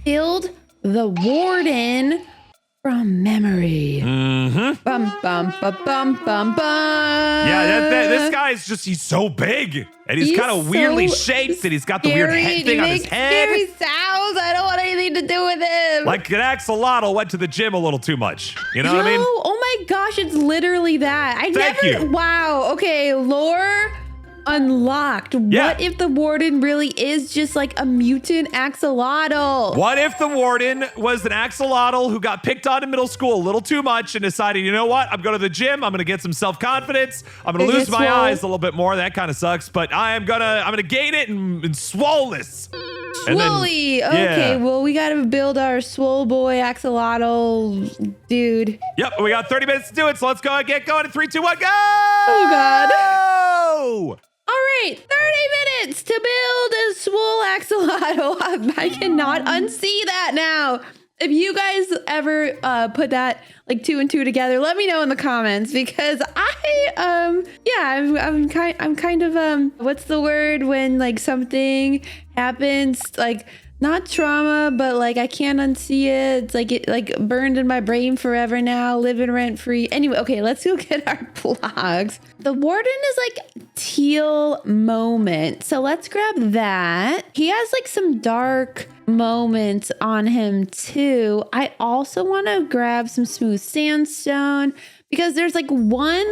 Build the warden from memory. Mm-hmm. Bum, bum, ba, bum, bum, bum. Yeah, this guy's he's so big. And he's kind of weirdly shaped, and he's got the weird head thing on his head. Scary sounds. I don't want anything to do with him. Like an axolotl went to the gym a little too much. You know what I mean? Oh my gosh, it's literally that. Thank you. Wow. Okay, lore unlocked. Yeah. What if the warden really is just like a mutant axolotl? What if the warden was an axolotl who got picked on in middle school a little too much and decided, you know what? I'm going to the gym. I'm going to get some self-confidence. I'm going to lose my eyes a little bit more. That kind of sucks, but I'm going to gain it and swole this. Swoley. Okay, well, we got to build our swole boy axolotl dude. Yep, we got 30 minutes to do it, so let's go get going in 3, 2, 1, go! Oh, God. Go! All right, 30 minutes to build a swole axolotl. I cannot unsee that now. If you guys ever put that like 2 and 2 together, let me know in the comments because I'm kind of what's the word when like something happens like not trauma, but like I can't unsee it. It's like it like burned in my brain forever now, living rent free. Anyway, okay, let's go get our blocks. The warden is like teal moment. So let's grab that. He has like some dark moments on him too. I also want to grab some smooth sandstone because there's like one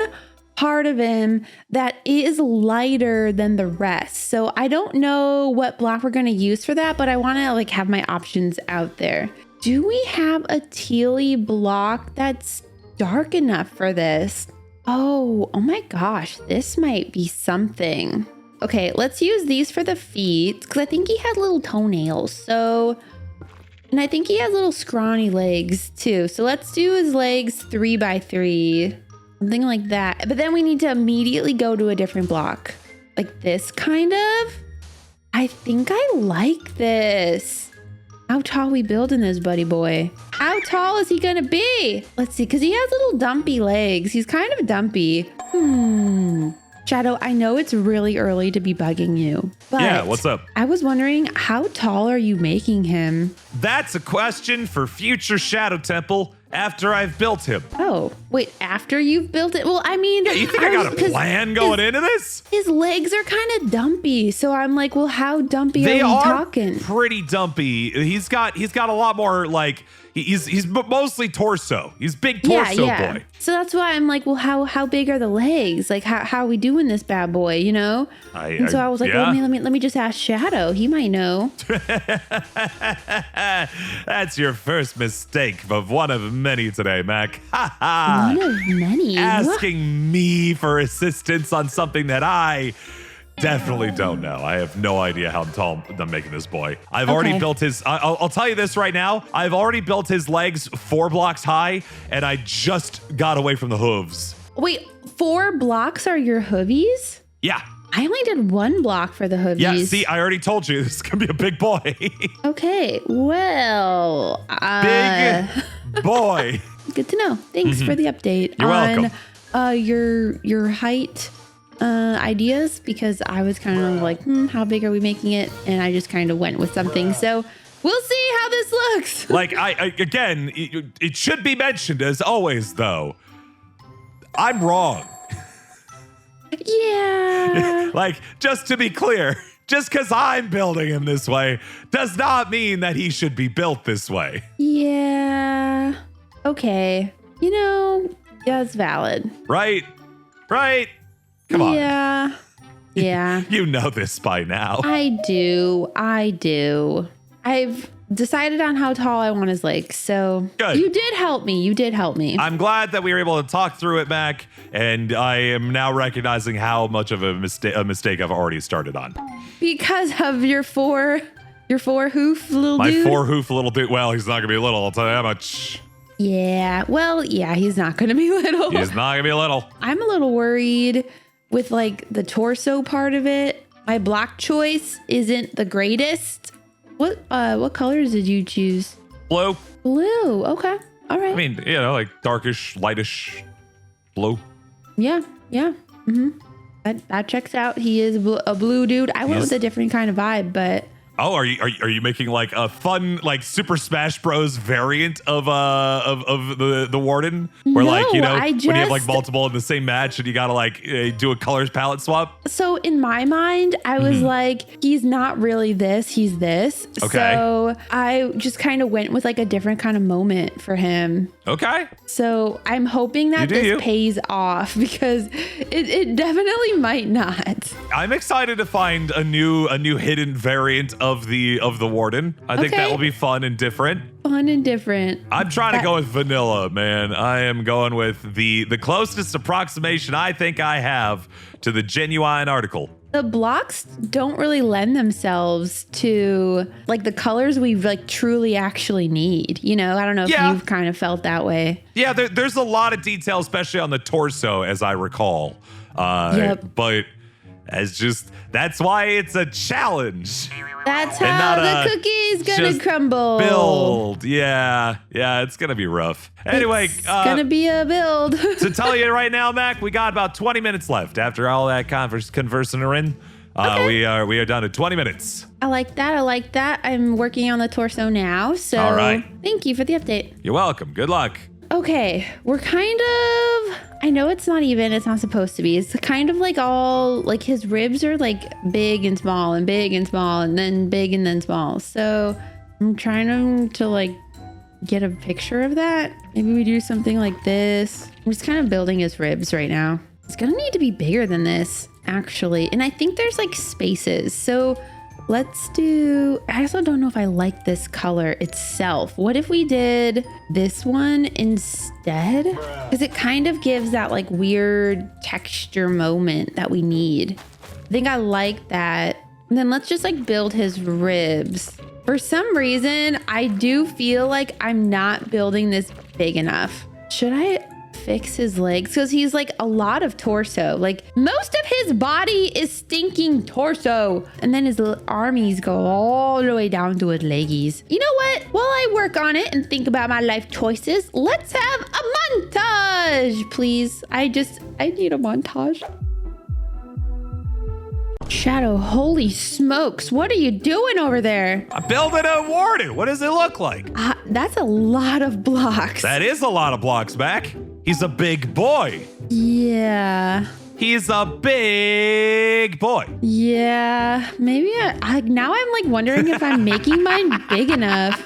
part of him that is lighter than the rest. So I don't know what block we're going to use for that, but I want to like have my options out there. Do we have a tealy block that's dark enough for this? Oh my gosh, this might be something. Okay, let's use these for the feet because I think he has little toenails. So, and I think he has little scrawny legs too. So let's do his legs 3 by 3. Something like that. But then we need to immediately go to a different block. Like this kind of. I think I like this. How tall we building this buddy boy? How tall is he gonna be? Let's see, because he has little dumpy legs. He's kind of dumpy. Shadow, I know it's really early to be bugging you, but yeah, what's up? I was wondering, how tall are you making him? That's a question for future Shadow Temple after I've built him. Oh, wait, after you've built it? Well, I mean... Yeah, you think I got a plan going into this? His legs are kind of dumpy, so I'm like, well, how dumpy are we talking? Pretty dumpy. He's got a lot more like... He's mostly torso. He's big torso boy. So that's why I'm like, well, how big are the legs? Like, how are we doing this bad boy, you know? And so I was like, well, let me just ask Shadow. He might know. That's your first mistake of one of many today, Mac. One of many? Asking me for assistance on something that I... definitely don't know. I have no idea how tall I'm making this boy. I've already built his... I'll tell you this right now. I've already built his legs 4 blocks high, and I just got away from the hooves. Wait, 4 blocks are your hoovies? Yeah. I only did 1 block for the hoovies. Yeah, see, I already told you. This is going to be a big boy. Okay, well... big boy. Good to know. Thanks for the update. You're welcome. Your height... ideas because I was kind of like, how big are we making it? And I just kind of went with something. So we'll see how this looks. Like again, it should be mentioned as always, though. I'm wrong. Yeah. Like, just to be clear, just because I'm building him this way does not mean that he should be built this way. Yeah. Okay. You know, that's valid. Right? Come on. Yeah. You know this by now. I do. I've decided on how tall I want his legs. So good. You did help me. I'm glad that we were able to talk through it, Mac. And I am now recognizing how much of a mistake I've already started on. Because of your four hoof little dude? My 4 hoof little dude. Well, he's not going to be little. I'll tell you how much. Yeah. Well, yeah, he's not going to be little. He's not going to be little. I'm a little worried with like the torso part of it. My block choice isn't the greatest. What colors did you choose? Blue. Blue. Okay. All right. I mean, you know, like darkish, lightish blue. Yeah. Mm-hmm. That checks out. He is a blue dude. I went with a different kind of vibe, but Oh, are you making like a fun like Super Smash Bros variant of the Warden? Where No, like, you know, I when you have like just- multiple in the same match and you gotta like do a colors palette swap? So in my mind, I was like, he's not really this, he's this. Okay. So I just kind of went with like a different kind of moment for him. Okay. So I'm hoping that this pays off because it definitely might not. I'm excited to find a new hidden variant of the Warden. I think that Okay. will be fun and different. Fun and different. I'm trying to go with vanilla, man. I am going with the closest approximation I think I have to the genuine article. The blocks don't really lend themselves to like the colors we like truly actually need. You know, I don't know if you've kind of felt that way. Yeah, there's a lot of detail, especially on the torso, as I recall. But that's why it's a challenge. That's how the cookie's gonna just crumble. Build. Yeah, it's gonna be rough. Anyway, It's gonna be a build. to tell you right now, Mac, we got about 20 minutes left after all that conversing are in. We are down to 20 minutes. I like that. I'm working on the torso now. So All right. Thank you for the update. You're welcome. Good luck. Okay, we're kind of, I know it's not supposed to be. It's kind of like all, like his ribs are like big and small and big and small and then big and then small. So I'm trying to like get a picture of that. Maybe we do something like this. I'm just kind of building his ribs right now. It's gonna need to be bigger than this, actually. And I think there's like spaces. So let's do, I also don't know if I like this color itself. What if we did this one instead? Because it kind of gives that like weird texture moment that we need. I think I like that. And then let's just like build his ribs. For some reason, I do feel like I'm not building this big enough. Should I fix his legs? Because he's like a lot of torso. Like most of his body is stinking torso. And then his armies go all the way down to his leggies. You know what? While I work on it and think about my life choices, let's have a montage, please. I need a montage. Shadow, holy smokes. What are you doing over there? I'm building a Warden. What does it look like? That's a lot of blocks. That is a lot of blocks, Mac. He's a big boy. Yeah. He's a big boy. Yeah. Maybe now I'm like wondering if I'm making mine big enough.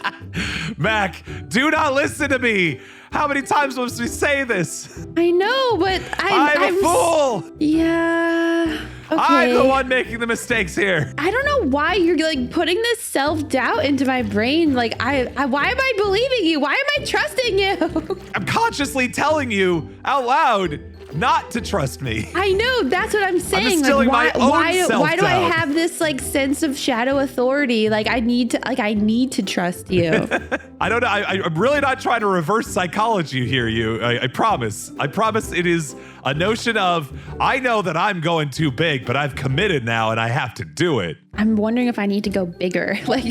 Mac, do not listen to me. How many times must we say this? I know, but I'm a fool. Yeah. Okay. I'm the one making the mistakes here. I don't know why you're like putting this self-doubt into my brain. Like why am I believing you? Why am I trusting you? I'm consciously telling you out loud not to trust me. I know, that's what I'm saying. I'm instilling my own why do I self-doubt. have this like sense of shadow authority? Like I need to trust you. I don't know. I'm really not trying to reverse psychology here. I promise. I promise it is a notion of, I know that I'm going too big, but I've committed now and I have to do it. I'm wondering if I need to go bigger. Like,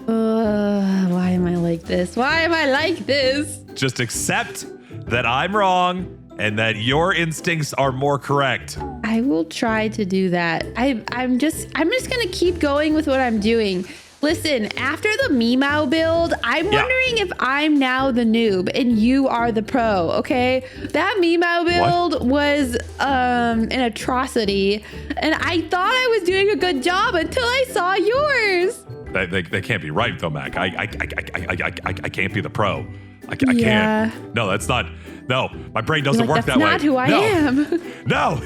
why am I like this? Why am I like this? Just accept that I'm wrong and that your instincts are more correct. I will try to do that. I'm just gonna keep going with what I'm doing. Listen, after the Aphmau build, I'm wondering if I'm now the noob and you are the pro, okay? That Aphmau build was an atrocity, and I thought I was doing a good job until I saw yours. That can't be right though, Mac. I can't be the pro. I Yeah. can't. No, that's not. No, my brain doesn't work that way. That's not who I am. No.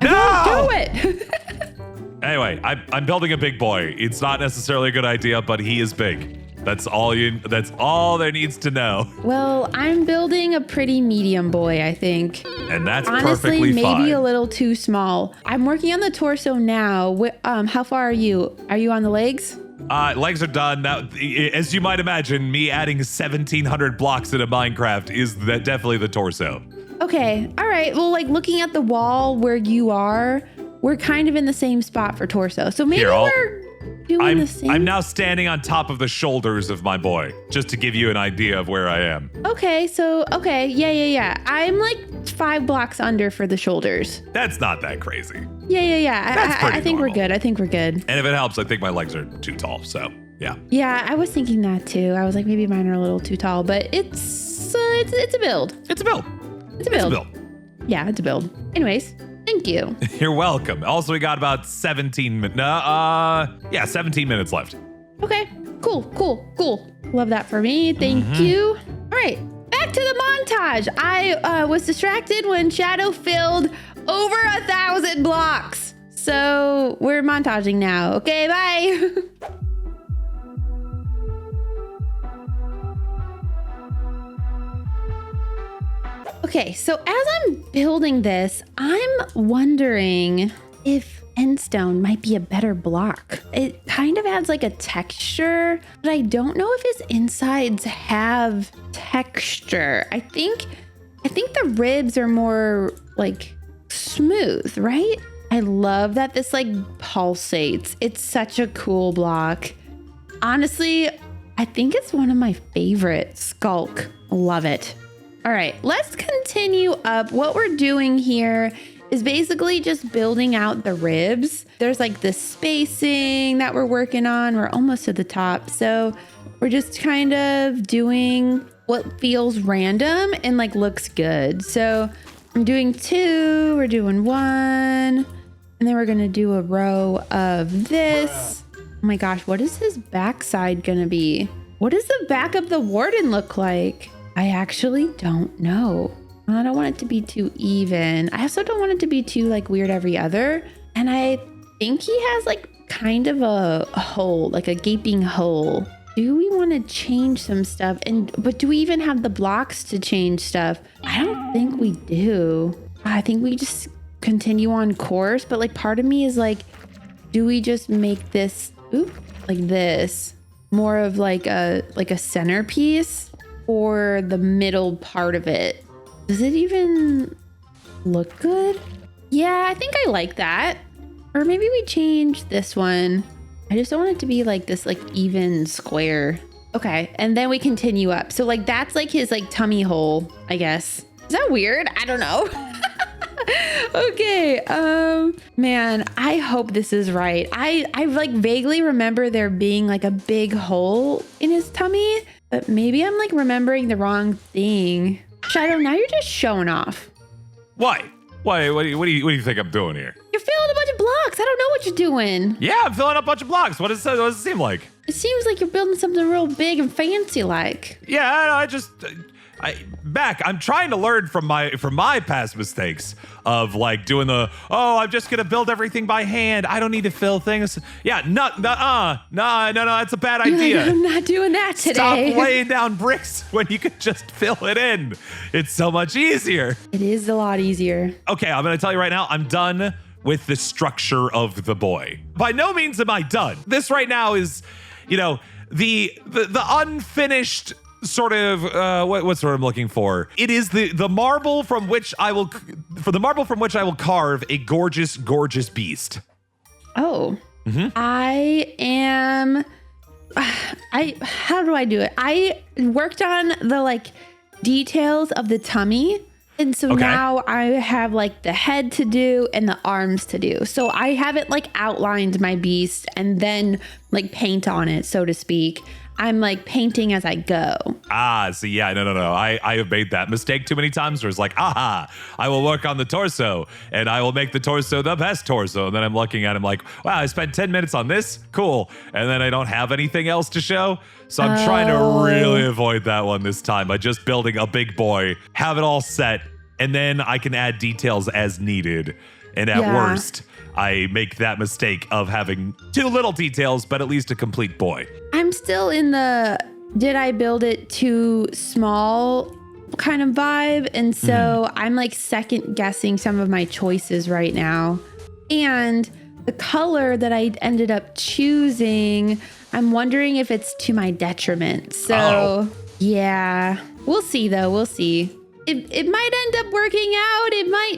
I won't do it. Anyway, I'm building a big boy. It's not necessarily a good idea, but he is big. That's all there needs to know. Well, I'm building a pretty medium boy, I think. And that's Honestly, perfectly fine. maybe a little too small. I'm working on the torso now. How far are you? Are you on the legs? Legs are done. Now, as you might imagine, me adding 1,700 blocks into Minecraft is definitely the torso. Okay. All right. Well, like looking at the wall where you are, we're kind of in the same spot for torso. So maybe we're doing the same. I'm now standing on top of the shoulders of my boy, just to give you an idea of where I am. Okay. Yeah. I'm like 5 blocks under for the shoulders. That's not that crazy. Yeah. Pretty I think we're normal. good. I think we're good. And if it helps, I think my legs are too tall. So yeah. Yeah, I was thinking that too. I was like, maybe mine are a little too tall, but it's a build. It's a build. It's a build. Yeah, it's a build. Anyways, thank you. You're welcome. Also, we got about 17 minutes. 17 minutes left. Okay, cool. Love that for me. Thank you. All right, back to the montage. I was distracted when Shado filled over 1,000 blocks. So we're montaging now. Okay, bye. Okay, so as I'm building this, I'm wondering if endstone might be a better block. It kind of adds like a texture, but I don't know if his insides have texture. I think the ribs are more like smooth, right? I love that this like pulsates. It's such a cool block. Honestly, I think it's one of my favorite. Skulk. Love it. All right, let's continue up. What we're doing here is basically just building out the ribs. There's like the spacing that we're working on. We're almost to the top. So we're just kind of doing what feels random and like looks good. So I'm doing 2, we're doing 1, and then we're gonna do a row of this. Oh my gosh, what is his backside gonna be? What does the back of the warden look like? I actually don't know. I don't want it to be too even. I also don't want it to be too like weird every other. And I think he has like kind of a hole, like a gaping hole. Do we want to change some stuff? But do we even have the blocks to change stuff? I don't think we do. I think we just continue on course. But like part of me is like, do we just make this like this more of like a centerpiece? Or the middle part of it. Does it even look good? Yeah, I think I like that. Or maybe we change this one. I just don't want it to be like this like even square. Okay, and then we continue up. So like that's like his like tummy hole, I guess. Is that weird? I don't know. Okay, man, I hope this is right. I like vaguely remember there being like a big hole in his tummy. But maybe I'm like remembering the wrong thing. Shado, now you're just showing off. Why? What do you think I'm doing here? You're filling a bunch of blocks. I don't know what you're doing. Yeah, I'm filling up a bunch of blocks. What does it seem like? It seems like you're building something real big and fancy like. Yeah, I'm trying to learn from my past mistakes of like doing I'm just gonna build everything by hand. I don't need to fill things. Yeah, no, that's a bad idea. Like, I'm not doing that today. Stop laying down bricks when you could just fill it in. It's so much easier. It is a lot easier. Okay, I'm gonna tell you right now, I'm done with the structure of the boy. By no means am I done. This right now is, the unfinished sort of what's what I'm looking for. It is the marble from which I will carve a gorgeous beast. Oh. Mm-hmm. How do I do it? I worked on the like details of the tummy. And so now I have like the head to do and the arms to do. So I haven't like outlined my beast and then like paint on it, so to speak. I'm like painting as I go. So yeah, no. I have made that mistake too many times where it's like, I will work on the torso and I will make the torso the best torso. And then I'm looking at him like, wow, I spent 10 minutes on this. Cool. And then I don't have anything else to show. So I'm trying to really avoid that one this time by just building a big boy, have it all set, and then I can add details as needed. And at worst, I make that mistake of having too little details, but at least a complete boy. I'm still in the did I build it too small kind of vibe. And so I'm like second guessing some of my choices right now. And the color that I ended up choosing, I'm wondering if it's to my detriment. So yeah, we'll see though. We'll see. It might end up working out. It might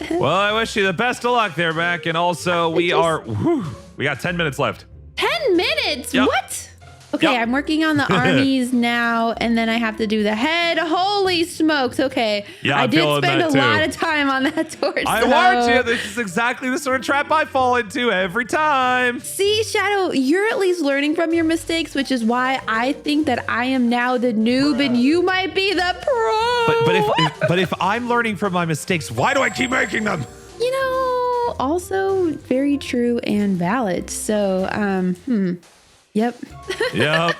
not. Well, I wish you the best of luck there, Mac. And also we got 10 minutes left. 10 minutes? Yep. What? Okay, Yep. I'm working on the armies now, and then I have to do the head. Holy smokes. Okay. Yeah, I I'm did feeling spend that a too. lot of time on that torso. I warned you. This is exactly the sort of trap I fall into every time. See, Shadow, you're at least learning from your mistakes, which is why I think that I am now the noob and you might be the pro. But if I'm learning from my mistakes, why do I keep making them? You know, also very true and valid. So, yep. Yep.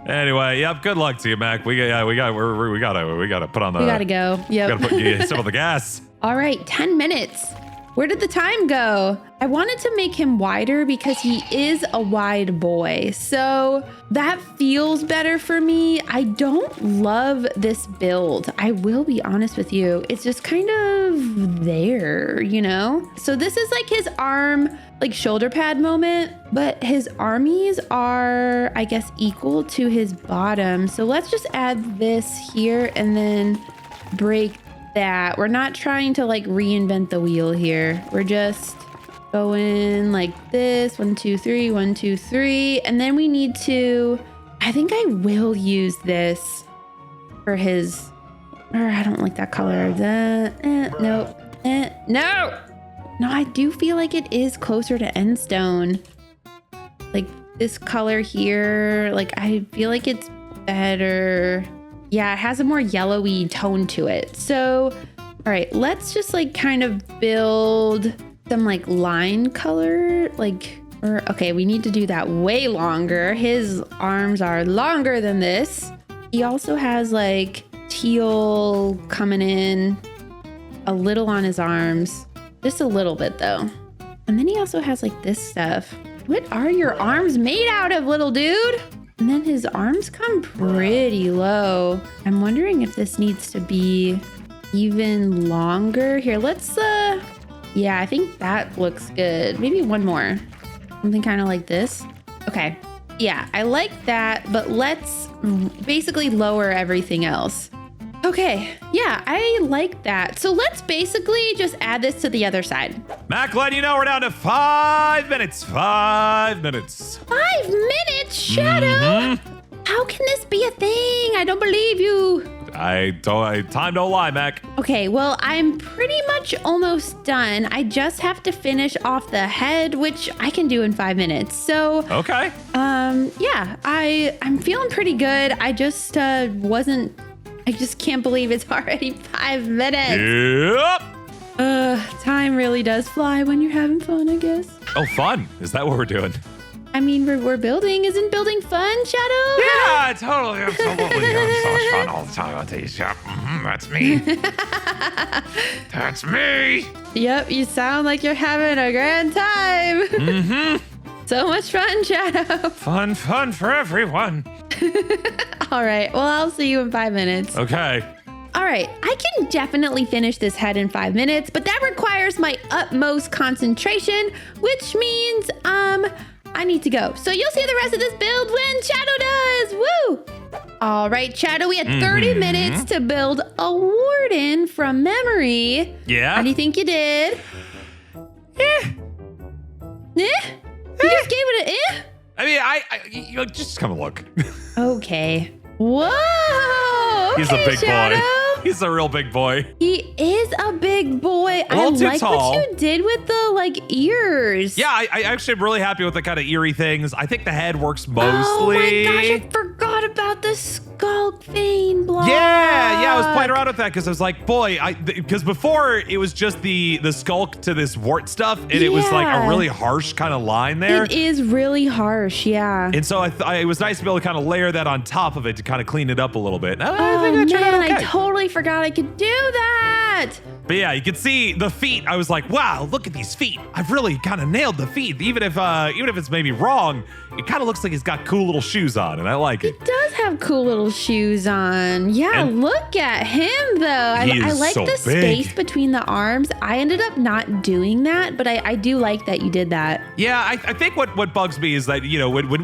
Anyway, yep. Good luck to you, Mac. We gotta put on the. We gotta go. Yep. Gotta put some on the gas. All right, 10 minutes. Where did the time go? I wanted to make him wider because he is a wide boy. So that feels better for me. I don't love this build. I will be honest with you. It's just kind of there, you know? So this is like his arm, like shoulder pad moment, but his armies are, I guess, equal to his bottom. So let's just add this here and then break that. We're not trying to like reinvent the wheel here. We're just going like this. 1, 2, 3, 1, 2, 3. And then we need to, I think I will use this for his, or I don't like that color. No. No, I do feel like it is closer to Endstone. Like this color here, like I feel like it's better. Yeah, it has a more yellowy tone to it. So, all right, let's just like kind of build some like line color, okay, we need to do that way longer. His arms are longer than this. He also has like teal coming in a little on his arms, just a little bit though. And then he also has like this stuff. What are your arms made out of, little dude? And then his arms come pretty low. I'm wondering if this needs to be even longer. Here, let's, yeah, I think that looks good. Maybe one more. Something kind of like this. Okay. Yeah, I like that, but let's basically lower everything else. Okay, yeah, I like that. So let's basically just add this to the other side. Mac, letting you know we're down to 5 minutes. 5 minutes. 5 minutes, Shadow? How can this be a thing? I don't believe you. Time don't lie, Mac. Okay, well, I'm pretty much almost done. I just have to finish off the head, which I can do in 5 minutes. So, okay. Yeah, I'm feeling pretty good. I just I just can't believe it's already 5 minutes. Yep. Time really does fly when you're having fun, I guess. Oh, fun. Is that what we're doing? I mean, we're building. Isn't building fun, Shadow? Yeah, totally. Absolutely. I'm so fun all the time on these. Yep. That's me. That's me. Yep, you sound like you're having a grand time. So much fun, Shadow. Fun for everyone. All right. Well, I'll see you in 5 minutes. Okay. All right. I can definitely finish this head in 5 minutes, but that requires my utmost concentration, which means I need to go. So you'll see the rest of this build when Shadow does. Woo! All right, Shadow, we had 30 minutes to build a warden from memory. Yeah. How do you think you did? You just gave it an eh? I mean, you just come and look. Okay. Whoa! He's a big Shadow. boy. He's a real big boy. He is a big boy. I little too like tall. what you did with the like ears. Yeah, I actually am really happy with the kind of eerie things. I think the head works mostly. Oh my gosh, I forgot about the skulk vein block. Yeah, I was playing around with that because I was like, boy, because before it was just the skulk to this wart stuff, and it was like a really harsh kind of line there. It is really harsh, yeah. And so it was nice to be able to kind of layer that on top of it to kind of clean it up a little bit. I think that turned out okay. I totally forgot I could do that. But yeah, you can see the feet. I was like, wow, look at these feet. I've really kind of nailed the feet. Even if it's maybe wrong, it kind of looks like he's got cool little shoes on, and I like it. He does have cool little shoes on. Yeah, and look at him though. I like so the space between the arms. I ended up not doing that, but I do like that you did that. Yeah, I think what bugs me is that, you know, when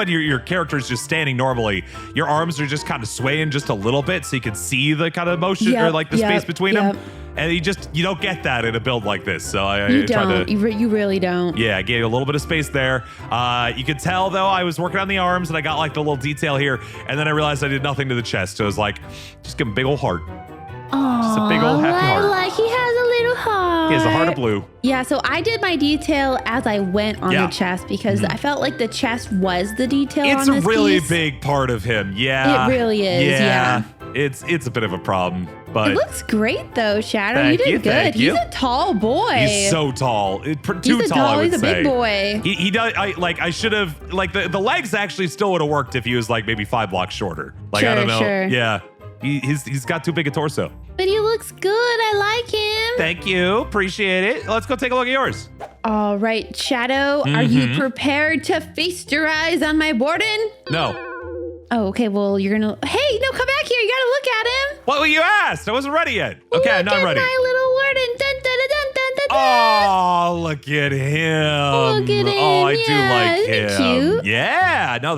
your character is just standing normally, your arms are just kind of swaying just a little bit so you can see the kind of motion or like the space between them. And you don't get that in a build like this. So You don't. You really don't. Yeah, I gave you a little bit of space there. You could tell, though, I was working on the arms, and I got, like, the little detail here. And then I realized I did nothing to the chest. So I was like, just give him a big old heart. Just a big old happy heart. Like he has a little heart. He has a heart of blue. Yeah, so I did my detail as I went on the chest because I felt like the chest was the detail on this It's a really piece. big part of him. Yeah. It really is, yeah. It's a bit of a problem, but it looks great though, Shadow. You did good. He's a tall boy. He's so tall. Too tall, I would say. He's a big boy. He does. I should have like the legs actually still would have worked if he was like maybe 5 blocks shorter. Like I don't know. Sure. Yeah. He's got too big a torso. But he looks good. I like him. Thank you. Appreciate it. Let's go take a look at yours. All right, Shadow. Are you prepared to feast your eyes on my warden? No. Oh, okay. Well, you're gonna. Hey, no, come back here. You gotta look at him. What were you asked? I wasn't ready yet. Okay, I'm not ready. Look at my little warden. Dun, dun, dun, dun, dun, dun. Oh, look at him. Look at him. Oh, I do like Isn't him. he cute? Yeah. No,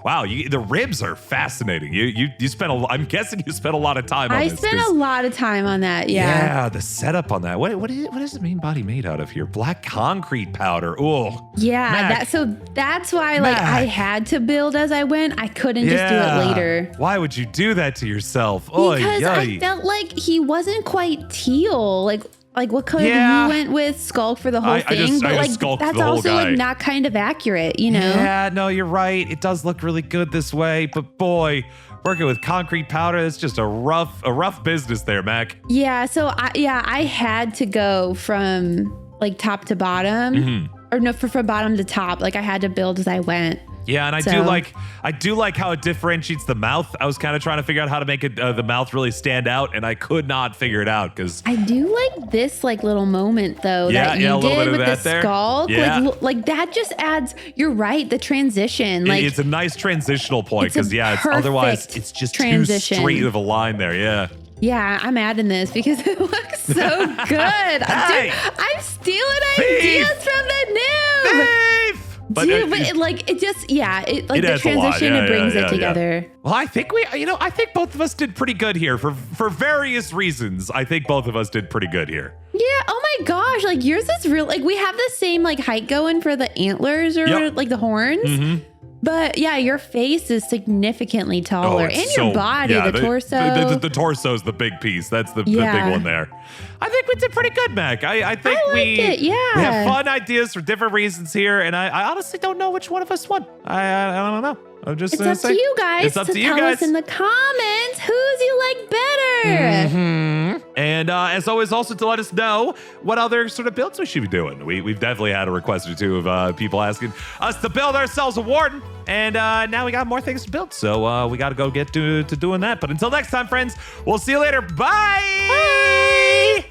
wow, the ribs are fascinating. You spent I'm guessing you spent a lot of time on this. I spent a lot of time on that. Yeah. Yeah, the setup on that. What is the main body made out of here? Black concrete powder. Oh. Yeah, Mac. that's why like I had to build as I went. I couldn't just do it later. Why would you do that to yourself? Because I felt like he wasn't quite teal. Like what color you went with? Skulk for the whole thing. But like that's also like not kind of accurate, you know? Yeah, no, you're right. It does look really good this way, but boy, working with concrete powder, it's just a rough business there, Mac. Yeah, so I had to go from like top to bottom. Or no, from bottom to top. Like I had to build as I went. Yeah, and I do like how it differentiates the mouth. I was kind of trying to figure out how to make it the mouth really stand out, and I could not figure it out because I do like this like little moment though that you did with the skulk. Yeah. Like that just adds. You're right. The transition, like it's a nice transitional point because it's otherwise it's just too straight of a line there. Yeah. Yeah, I'm adding this because it looks so good. Hey! Dude, I'm stealing ideas from the Noob. Thief! But the transition, it brings it together. Yeah. Well, I think I think both of us did pretty good here for various reasons. I think both of us did pretty good here. Yeah. Oh my gosh. Like yours is real. Like we have the same like height going for the antlers or like the horns. But yeah, your face is significantly taller, and your body, the torso. The torso is the big piece. That's the big one there. I think we did pretty good, Mac. I think we have fun ideas for different reasons here, and I honestly don't know which one of us won. I don't know. I'm just it's up to you guys. It's up to you guys. Tell us in the comments whose you like better. And as always, also to let us know what other sort of builds we should be doing. We've definitely had a request or two of people asking us to build ourselves a warden. And now we got more things to build. So we got to go get to doing that. But until next time, friends, we'll see you later. Bye!